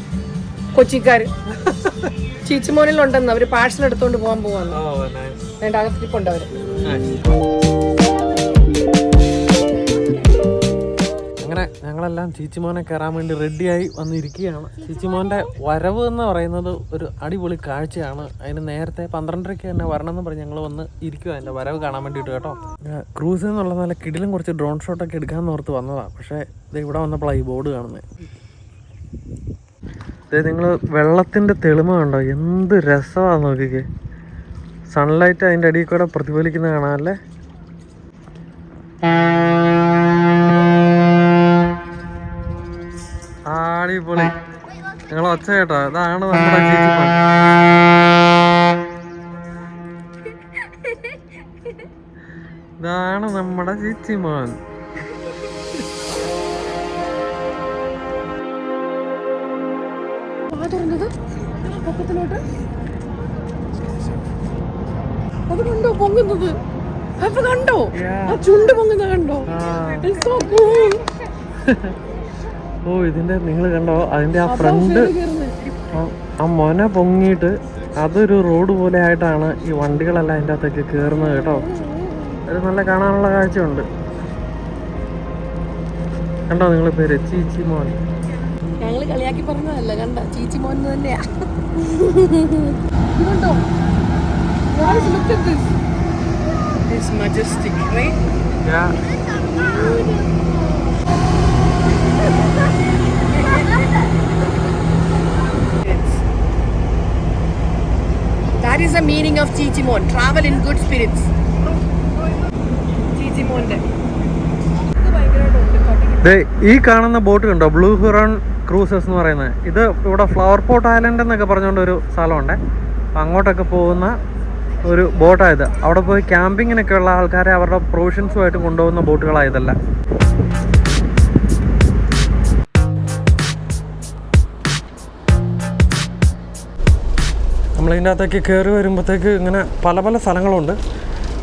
കൊച്ചിക്കാര് ചീച്ചിമോനിലുണ്ടെന്ന് അവര് പാഴ്സൽ എടുത്തോണ്ട് പോകാൻ പോവാന്ന്. അതിന്റെ അകത്തിരിപ്പുണ്ട് അവര്. അങ്ങനെ ഞങ്ങളെല്ലാം ചീച്ചിമോനെ കയറാൻ വേണ്ടി റെഡിയായി വന്നിരിക്കുകയാണ്. ചീച്ചിമോൻ്റെ വരവ് എന്ന് പറയുന്നത് ഒരു അടിപൊളി കാഴ്ചയാണ്. അതിന് നേരത്തെ 12:30 തന്നെ വരണമെന്ന് പറഞ്ഞ് ഞങ്ങൾ വന്ന് ഇരിക്കുക അതിൻ്റെ വരവ് കാണാൻ വേണ്ടിയിട്ട് കേട്ടോ. ക്രൂസ് എന്നുള്ള നല്ല കിടിലും കുറച്ച് ഡ്രോൺ ഷോട്ടൊക്കെ എടുക്കാമെന്ന് ഓർത്ത് വന്നതാണ്. പക്ഷേ ഇത് ഇവിടെ വന്നപ്പോൾ ഈ ബോർഡ് കാണുന്നത്. അതായത് നിങ്ങൾ വെള്ളത്തിൻ്റെ തെളിമ കണ്ടോ, എന്ത് രസമാണ് നോക്കിക്കേ. സൺലൈറ്റ് അതിൻ്റെ അടിയിൽ കൂടെ പ്രതിഫലിക്കുന്ന കാണാമല്ലേ. അടിപൊളി. നിങ്ങൾ ഒച്ച കേട്ടോ, ഇതാണ് നമ്മുടെ ചീച്ചിമോൻ. ഇതാണ് നമ്മുടെ ചീച്ചിമോൻ. അത് കണ്ടോ പൊങ്ങുന്നത്? അപ്പൊ കണ്ടോ ആ ചുണ്ട് പൊങ്ങുന്നത് കണ്ടോ? ഓ ഇതിന്റെ നിങ്ങൾ കണ്ടോ അതിന്റെ ആ ഫ്രണ്ട് ആ മൊന പൊങ്ങിയിട്ട് അതൊരു റോഡ് പോലെ ആയിട്ടാണ് ഈ വണ്ടികളെല്ലാം അതിൻ്റെ അകത്തേക്ക് കയറുന്നത് കേട്ടോ. അത് നല്ല കാണാനുള്ള കാഴ്ചയുണ്ട്. കണ്ടോ നിങ്ങൾ പേര് ചീച്ചിമോൻ. ഞങ്ങള് കളിയാക്കി പറഞ്ഞതല്ല, കണ്ട ചീച്ചിമോൻ തന്നെയാ. കണ്ടോ It's majestic, right? Yeah. That is the meaning of Chichimon. Travel in good spirits. Chichimonde. ഈ കാണുന്ന ബോട്ട് കണ്ടോ, ബ്ലൂ ഹുറോൺ ക്രൂസസ് എന്ന് പറയുന്നത്. ഇത് ഇവിടെ ഫ്ലവർ പോട്ട് ഐലൻഡ് എന്നൊക്കെ പറഞ്ഞുകൊണ്ട് ഒരു സ്ഥലമുണ്ട്. അങ്ങോട്ടൊക്കെ പോകുന്ന ഒരു ബോട്ടായത്. അവിടെ പോയി ക്യാമ്പിങ്ങിനൊക്കെ ഉള്ള ആൾക്കാരെ അവരുടെ പ്രൊവിഷൻസുമായിട്ട് കൊണ്ടുപോകുന്ന ബോട്ടുകളായതല്ല. നമ്മളിതിൻ്റെ അകത്തേക്ക് കയറി വരുമ്പോഴത്തേക്ക് ഇങ്ങനെ പല പല സ്ഥലങ്ങളുണ്ട്.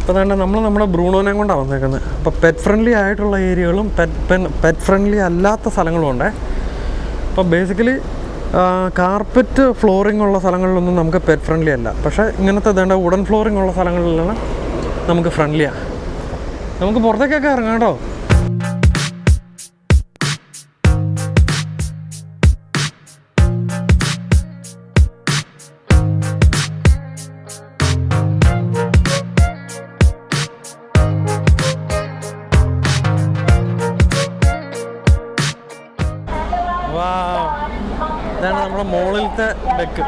അപ്പോൾ തന്നെ നമ്മുടെ ബ്രൂണോനെ കൊണ്ടാണ് വന്നേക്കുന്നത്. അപ്പോൾ പെറ്റ് ഫ്രണ്ട്ലി ആയിട്ടുള്ള ഏരിയകളും പെറ്റ് ഫ്രണ്ട്ലി അല്ലാത്ത സ്ഥലങ്ങളും ഉണ്ട്. അപ്പോൾ ബേസിക്കലി കാർപ്പറ്റ് ഫ്ലോറിംഗ് ഉള്ള സ്ഥലങ്ങളിലൊന്നും നമുക്ക് പെറ്റ് ഫ്രണ്ട്ലി അല്ല. പക്ഷേ ഇങ്ങനത്തെ വേണ്ട വുഡൻ ഫ്ലോറിംഗ് ഉള്ള സ്ഥലങ്ങളിലാണ് നമുക്ക് ഫ്രണ്ട്ലിയാണ്. നമുക്ക് പുറത്തേക്കൊക്കെ ഇറങ്ങാം കേട്ടോ. ഇതാണ് നമ്മുടെ മുകളിലത്തെ ഡെക്ക്.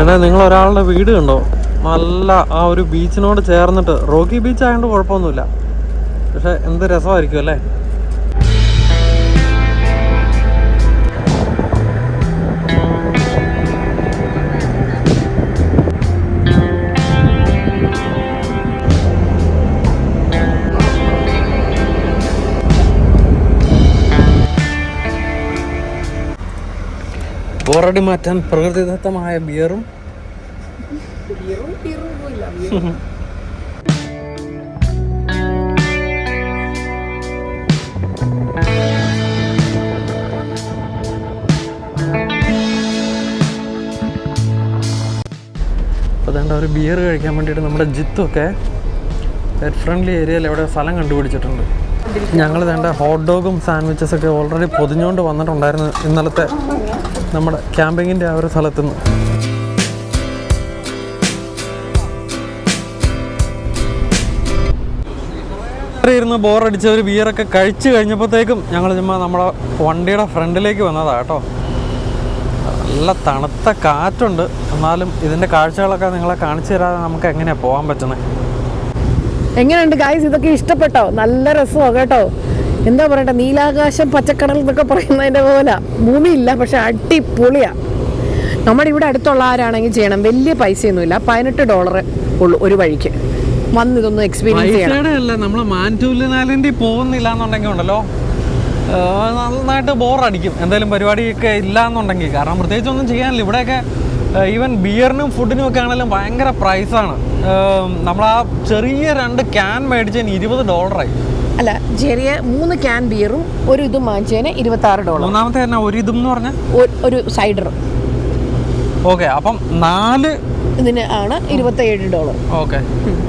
എടാ നിങ്ങൾ ഒരാളുടെ വീട് കണ്ടോ? നല്ല ആ ഒരു ബീച്ചിനോട് ചേർന്നിട്ട്. റോക്കി ബീച്ച് ആയതുകൊണ്ട് കുഴപ്പമൊന്നുമില്ല, പക്ഷെ എന്ത് രസമായിരിക്കും അല്ലേ. ബോറടി മാറ്റാൻ പ്രകൃതിദത്തമായ ബിയറും അപ്പോൾ അതുകൊണ്ട് ഒരു ബിയർ കഴിക്കാൻ വേണ്ടിയിട്ട് നമ്മുടെ ജിത്തൊക്കെ പെറ്റ് ഫ്രണ്ട്ലി ഏരിയയിൽ എവിടെ സ്ഥലം കണ്ടുപിടിച്ചിട്ടുണ്ട്. ഞങ്ങൾ വേണ്ട ഹോട്ട് ഡോഗും സാൻഡ്വിച്ചസൊക്കെ ഓൾറെഡി പൊതിഞ്ഞുകൊണ്ട് വന്നിട്ടുണ്ടായിരുന്നു ഇന്നലത്തെ നമ്മുടെ ക്യാമ്പിങ്ങിൻ്റെ ആ ഒരു സ്ഥലത്തുനിന്ന്. ഇരുന്ന് ബോറടിച്ച ഒരു ബിയറൊക്കെ കഴിച്ച് കഴിഞ്ഞപ്പോഴത്തേക്കും ഞങ്ങൾ ചുമ്മാ നമ്മളെ വണ്ടിയുടെ ഫ്രണ്ടിലേക്ക് വന്നതാണ് കേട്ടോ. നല്ല തണുത്ത കാറ്റുണ്ട്, എന്നാലും ഇതിൻ്റെ കാഴ്ചകളൊക്കെ നിങ്ങളെ കാണിച്ചു തരാതെ നമുക്ക് എങ്ങനെയാണ് പോകാൻ പറ്റുന്നത്. എങ്ങനെയുണ്ട് ഗായ്സ്? ഇതൊക്കെ ഇഷ്ടപ്പെട്ടോ? നല്ല രസമാണ് കേട്ടോ. എന്താ പറയട്ടെ, നീലാകാശം പച്ചക്കടൽ എന്നൊക്കെ പറയുന്നതിൻ്റെ പോലെ ഭൂമിയില്ല, പക്ഷെ അടിപൊളിയാണ്. നമ്മുടെ ഇവിടെ അടുത്തുള്ള ആരാണെങ്കിൽ ചെയ്യണം, വലിയ പൈസയൊന്നുമില്ല, $18 ഉള്ളൂ ഒരു വഴിക്ക് വന്ന് ഇതൊന്ന് എക്സ്പീരിയൻസ് ചെയ്യണം. നമ്മൾ മാൻറ്റൂലിനാലിൻ്റെ പോകുന്നില്ല എന്നുണ്ടെങ്കിൽ ഉണ്ടല്ലോ നന്നായിട്ട് ബോറടിക്കും. എന്തായാലും പരിപാടിയൊക്കെ ഇല്ല എന്നുണ്ടെങ്കിൽ, കാരണം പ്രത്യേകിച്ചൊന്നും ചെയ്യാനില്ല. ഇവിടെയൊക്കെ ഈവൻ ബിയറിനും ഫുഡിനും ഒക്കെ ആണെങ്കിലും ഭയങ്കര പ്രൈസാണ്. നമ്മൾ ആ ചെറിയ 2 ക്യാൻ മേടിച്ചതിന് $20 അല്ല, ചെറിയ 3 ക്യാൻ ബിയറും ഒരു ഇതും വാങ്ങിച്ചതിന് $26. മൂന്നാമത്തെ തന്നെ ഒരു ഇതും എന്ന് പറഞ്ഞാൽ ഒരു സൈഡർ. ഓക്കെ, അപ്പം 4 ഇതിന് ആണ് $27. Okay,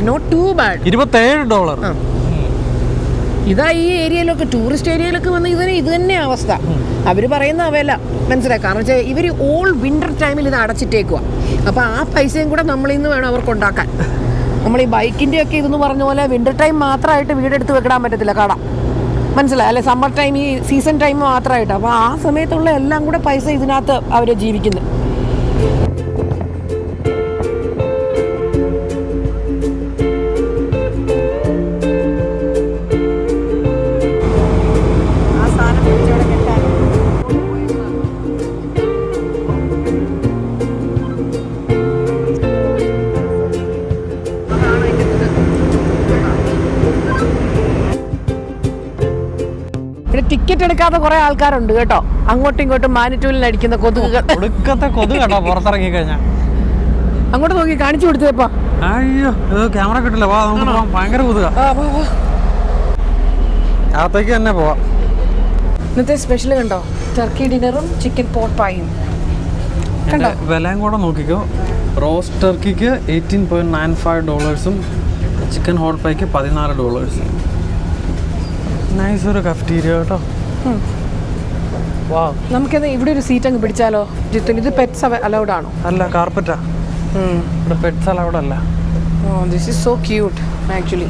not too bad. $27. ഇതാ ഈ ഏരിയയിലൊക്കെ, ടൂറിസ്റ്റ് ഏരിയയിലൊക്കെ വന്ന് ഇത് തന്നെ അവസ്ഥ. അവർ പറയുന്ന വില മനസ്സിലാക്കാം. കാരണം വെച്ചാൽ ഇവർ ഓൾ വിൻ്റർ ടൈമിൽ ഇത് അടച്ചിട്ടേക്കുക. അപ്പോൾ ആ പൈസയും കൂടെ നമ്മളിൽ നിന്ന് വേണം അവർക്ക് ഉണ്ടാക്കാൻ. നമ്മൾ ഈ ബൈക്കിൻ്റെ ഒക്കെ ഇതെന്ന് പറഞ്ഞ പോലെ വിൻ്റർ ടൈം മാത്രമായിട്ട് വീടെടുത്ത് വെക്കിടാൻ പറ്റത്തില്ല കട, മനസ്സിലായി അല്ലെ? സമ്മർ ടൈം, ഈ സീസൺ ടൈം മാത്രമായിട്ട്. അപ്പോൾ ആ സമയത്തുള്ള എല്ലാം കൂടെ പൈസ ഇതിനകത്ത് അവർ ജീവിക്കുന്നത്. ടിക്കറ്റ് എടുക്കാത്ത കുറെ ആൾക്കാരുണ്ട് കേട്ടോ, അങ്ങോട്ടും ഇങ്ങോട്ടും മാനിറ്റൂലിൽ അടിക്കുന്ന കൊതുകുകൾ. കൊതുക് കേട്ടോ പുറത്തിറങ്ങി കഴിഞ്ഞാൽ. അങ്ങോട്ട് നോക്കി കാണിച്ചു കൊടുത്തേപ്പാ. അയ്യോ, ക്യാമറ കിട്ടില്ല. ഭയങ്കര കൊതുക. അകത്തേക്ക് തന്നെ പോവാം. ഇന്നത്തെ സ്പെഷ്യൽ കണ്ടോ, ടർക്കി ഡിന്നറും ചിക്കൻ പോട്ട് പായും. വിലയും കൂടെ നോക്കിക്കോ. റോസ്റ്റ് ടർക്കിക്ക് $18.95, ചിക്കൻ ഹോട്ട് പായ്ക്ക് $14. നൈസ് ഒരു കഫ്റ്റീരിയ കേട്ടോ. വാ, നമുക്കെന്നാ ഇവിടെ ഒരു സീറ്റ് അങ്ങ് പിടിച്ചാലോ ജിത്തുൻ? ഇത് പെറ്റ്സ് അലൗഡ് ആണോ? അല്ല, കാർപ്പറ്റാ. ഇവിടെ പെറ്റ്സ് അലൗഡ് അല്ല. This is so cute actually.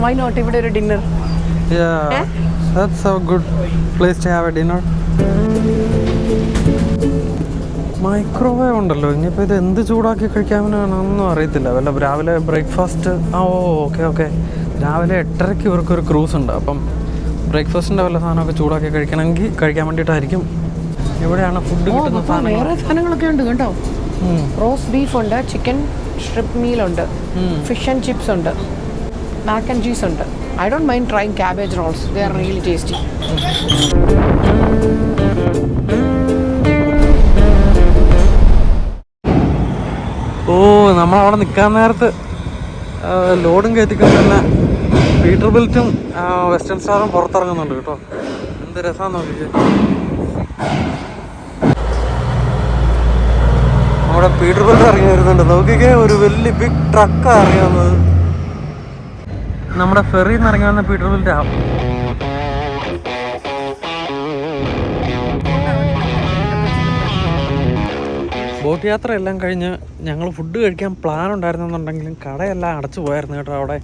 Why not ഇവിടെ ഒരു dinner? That's a good place to have a dinner. Microwave ഉണ്ടല്ലോ, ഇനിയിപ്പോൾ ഇത് എന്ത് ചൂടാക്കി കഴിക്കാമെന്നൊന്നും അറിയത്തില്ല. വല്ല രാവിലെ ബ്രേക്ക്ഫാസ്റ്റ്. ഓക്കെ. രാവിലെ 8:30 ഇവർക്കൊരു ക്രൂസ് ഉണ്ട്. അപ്പം ബ്രേക്ക്ഫാസ്റ്റിൻ്റെ വല്ല സാധനമൊക്കെ ചൂടാക്കി കഴിക്കണമെങ്കിൽ കഴിക്കാൻ വേണ്ടിയിട്ടായിരിക്കും. ഇവിടെയാണ് ഫുഡ് കിട്ടുന്ന സാധനം. വേറെ സാധനങ്ങളൊക്കെ ഉണ്ട് കേട്ടോ. റോസ്റ്റ് ബീഫ് ഉണ്ട്, ചിക്കൻ സ്ട്രിപ്പ് മീൽ ഉണ്ട്, ഫിഷ് ആൻഡ് ചിപ്സ് ഉണ്ട്, മാക്ക് ആൻഡ് ചീസ് ഉണ്ട്. I don't mind trying cabbage rolls. They are really tasty. നമ്മളവിടെ നിൽക്കാൻ നേരത്ത് ലോഡും കയറ്റിക്കൊണ്ട് തന്നെ പീറ്റർബിൽറ്റും വെസ്റ്റേൺ സ്റ്റാറും പുറത്തിറങ്ങുന്നുണ്ട് കേട്ടോ. എന്ത് രസമാണെന്ന് നോക്കിക്കേ. നമ്മുടെ പീറ്റർബിൽറ്റ് ഇറങ്ങി വരുന്നുണ്ട്. നോക്കിക്കേ, ഒരു വലിയ ബിഗ് ട്രക്കാണ് ഇറങ്ങിയത്. നമ്മുടെ ഫെറിയിൽ നിന്ന് ഇറങ്ങി വന്ന പീറ്റർബിൽറ്റാ. ബോട്ട് യാത്ര എല്ലാം കഴിഞ്ഞ് ഞങ്ങൾ ഫുഡ് കഴിക്കാൻ പ്ലാൻ ഉണ്ടായിരുന്നെന്നുണ്ടെങ്കിലും കടയെല്ലാം അടച്ചു പോയായിരുന്നു കേട്ടോ അവിടെ.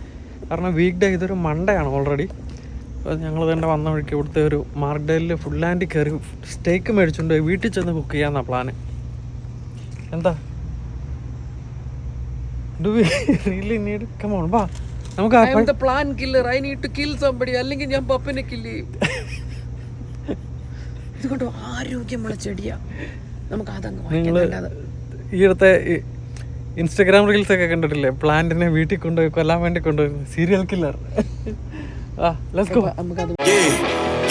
കാരണം വീക്ക് ഡേ, ഇതൊരു മൺഡേ ആണ് ഓൾറെഡി. അപ്പോൾ ഞങ്ങൾ തന്നെ വന്ന വഴിക്ക് ഇവിടുത്തെ ഒരു മാർക്ക്ഡെയിലിൽ ഫുഡ് ലാൻഡിൽ കയറി സ്റ്റേക്ക് മേടിച്ചുകൊണ്ട് വീട്ടിൽ ചെന്ന് കുക്ക് ചെയ്യാമെന്നാണ് പ്ലാന്. എന്താ do we really need come on വാ നമുക്ക് plan killer, I need to kill somebody, അല്ലെങ്കിൽ ഞാൻ പപ്പനെ കില്ല് ചെയ്യും. ഇതുകൊണ്ട് ആരോഗ്യമുള്ള ചെടിയാ, നമുക്ക് അതങ്ങ് നിങ്ങൾ ഈയിടത്തെ ഇൻസ്റ്റഗ്രാം റീൽസ് ഒക്കെ കണ്ടിട്ടില്ലേ, പ്ലാന്റിനെ വീട്ടിൽ കൊണ്ടുപോയി കൊല്ലാൻ വേണ്ടി കൊണ്ടുപോയി serial killer.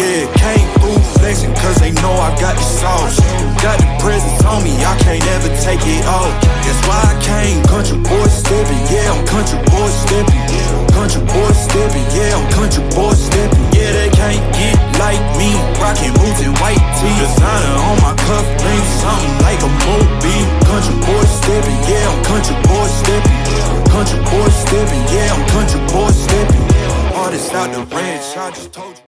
Yeah, came through flexing cause they know I got the sauce. Got the presence on me, I can't ever take it off. That's why I came country boy stepping. Yeah, I'm country boy stepping. Country boy stepping. Yeah, I'm country boy stepping. Yeah, they can't get like me. Rockin' boots and white tee. Designer on my cuff ring, something like a movie. Country boy stepping. Yeah, I'm country boy stepping. Country boy stepping. Yeah, I'm country boy stepping. Artist out the ranch, I just told you.